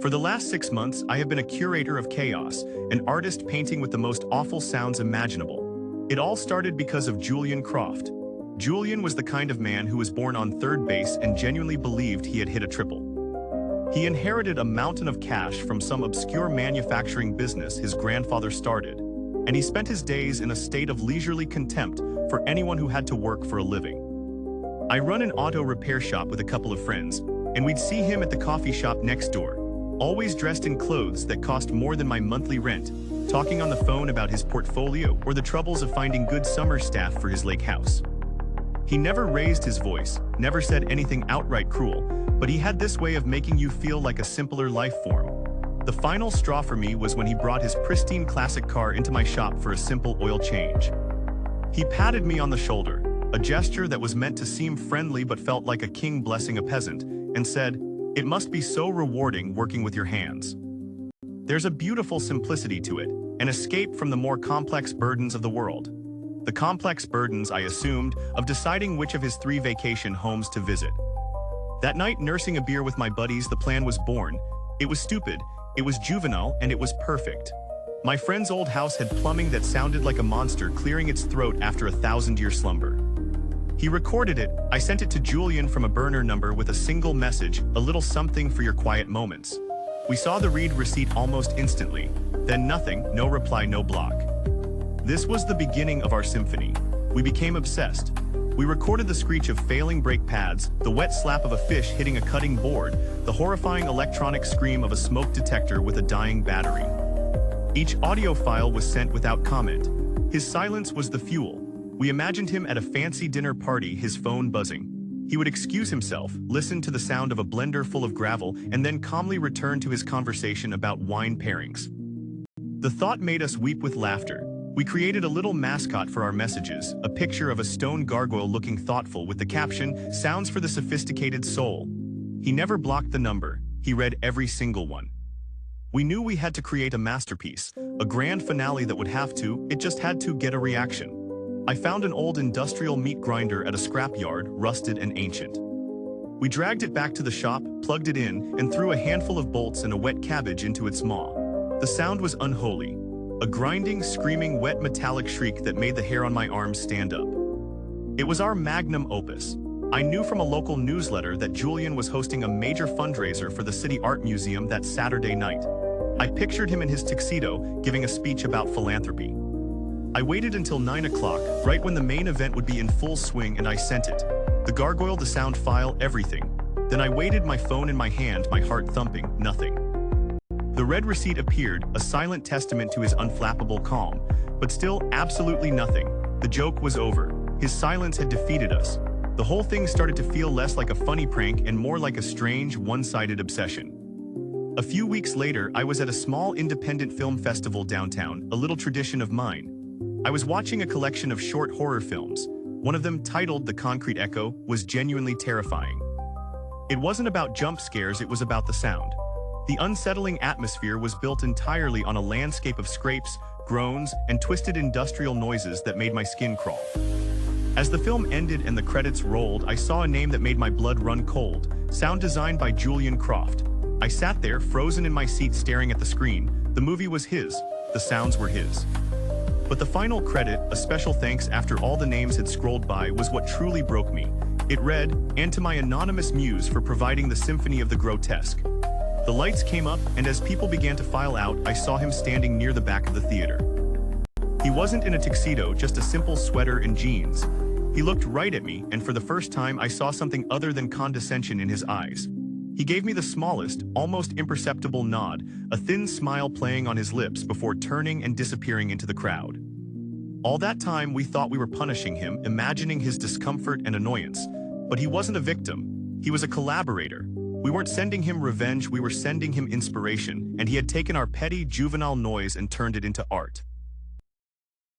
For the last 6 months, I have been a curator of chaos, an artist painting with the most awful sounds imaginable. It all started because of Julian Croft. Julian was the kind of man who was born on third base and genuinely believed he had hit a triple. He inherited a mountain of cash from some obscure manufacturing business his grandfather started, and he spent his days in a state of leisurely contempt for anyone who had to work for a living. I run an auto repair shop with a couple of friends, and we'd see him at the coffee shop next door, always dressed in clothes that cost more than my monthly rent, talking on the phone about his portfolio or the troubles of finding good summer staff for his lake house. He never raised his voice, never said anything outright cruel, but he had this way of making you feel like a simpler life form. The final straw for me was when he brought his pristine classic car into my shop for a simple oil change. He patted me on the shoulder, a gesture that was meant to seem friendly but felt like a king blessing a peasant, and said, "It must be so rewarding working with your hands." There's a beautiful simplicity to it, an escape from the more complex burdens of the world. The complex burdens, I assumed, of deciding which of his 3 vacation homes to visit. That night, nursing a beer with my buddies, the plan was born. It was stupid, it was juvenile, and it was perfect. My friend's old house had plumbing that sounded like a monster clearing its throat after a 1,000-year slumber. He recorded it. I sent it to Julian from a burner number with a single message, a little something for your quiet moments. We saw the read receipt almost instantly, then nothing, no reply, no block. This was the beginning of our symphony. We became obsessed. We recorded the screech of failing brake pads, the wet slap of a fish hitting a cutting board, the horrifying electronic scream of a smoke detector with a dying battery. Each audio file was sent without comment. His silence was the fuel. We imagined him at a fancy dinner party, his phone buzzing. He would excuse himself, listen to the sound of a blender full of gravel, and then calmly return to his conversation about wine pairings. The thought made us weep with laughter. We created a little mascot for our messages, a picture of a stone gargoyle looking thoughtful with the caption, "Sounds for the sophisticated soul." He never blocked the number. He read every single one. We knew we had to create a masterpiece, a grand finale that would have to, it just had to get a reaction. I found an old industrial meat grinder at a scrapyard, rusted and ancient. We dragged it back to the shop, plugged it in, and threw a handful of bolts and a wet cabbage into its maw. The sound was unholy. A grinding, screaming, wet metallic shriek that made the hair on my arms stand up. It was our magnum opus. I knew from a local newsletter that Julian was hosting a major fundraiser for the City Art Museum that Saturday night. I pictured him in his tuxedo, giving a speech about philanthropy. I waited until 9 o'clock, right when the main event would be in full swing, and I sent it. The gargoyle, the sound file, everything. Then I waited, my phone in my hand, my heart thumping, nothing. The red receipt appeared, a silent testament to his unflappable calm, but still absolutely nothing. The joke was over. His silence had defeated us. The whole thing started to feel less like a funny prank and more like a strange, one-sided obsession. A few weeks later, I was at a small independent film festival downtown, a little tradition of mine. I was watching a collection of short horror films. One of them, titled The Concrete Echo, was genuinely terrifying. It wasn't about jump scares, it was about the sound. The unsettling atmosphere was built entirely on a landscape of scrapes, groans, and twisted industrial noises that made my skin crawl. As the film ended and the credits rolled, I saw a name that made my blood run cold. Sound designed by Julian Croft. I sat there, frozen in my seat, staring at the screen. The movie was his. The sounds were his. But the final credit, a special thanks after all the names had scrolled by, was what truly broke me. It read, "And to my anonymous muse for providing the symphony of the grotesque." The lights came up, and as people began to file out, I saw him standing near the back of the theater. He wasn't in a tuxedo, just a simple sweater and jeans. He looked right at me, and for the first time I saw something other than condescension in his eyes. He gave me the smallest, almost imperceptible nod, a thin smile playing on his lips before turning and disappearing into the crowd. All that time we thought we were punishing him, imagining his discomfort and annoyance. But he wasn't a victim. He was a collaborator. We weren't sending him revenge, we were sending him inspiration, and he had taken our petty, juvenile noise and turned it into art.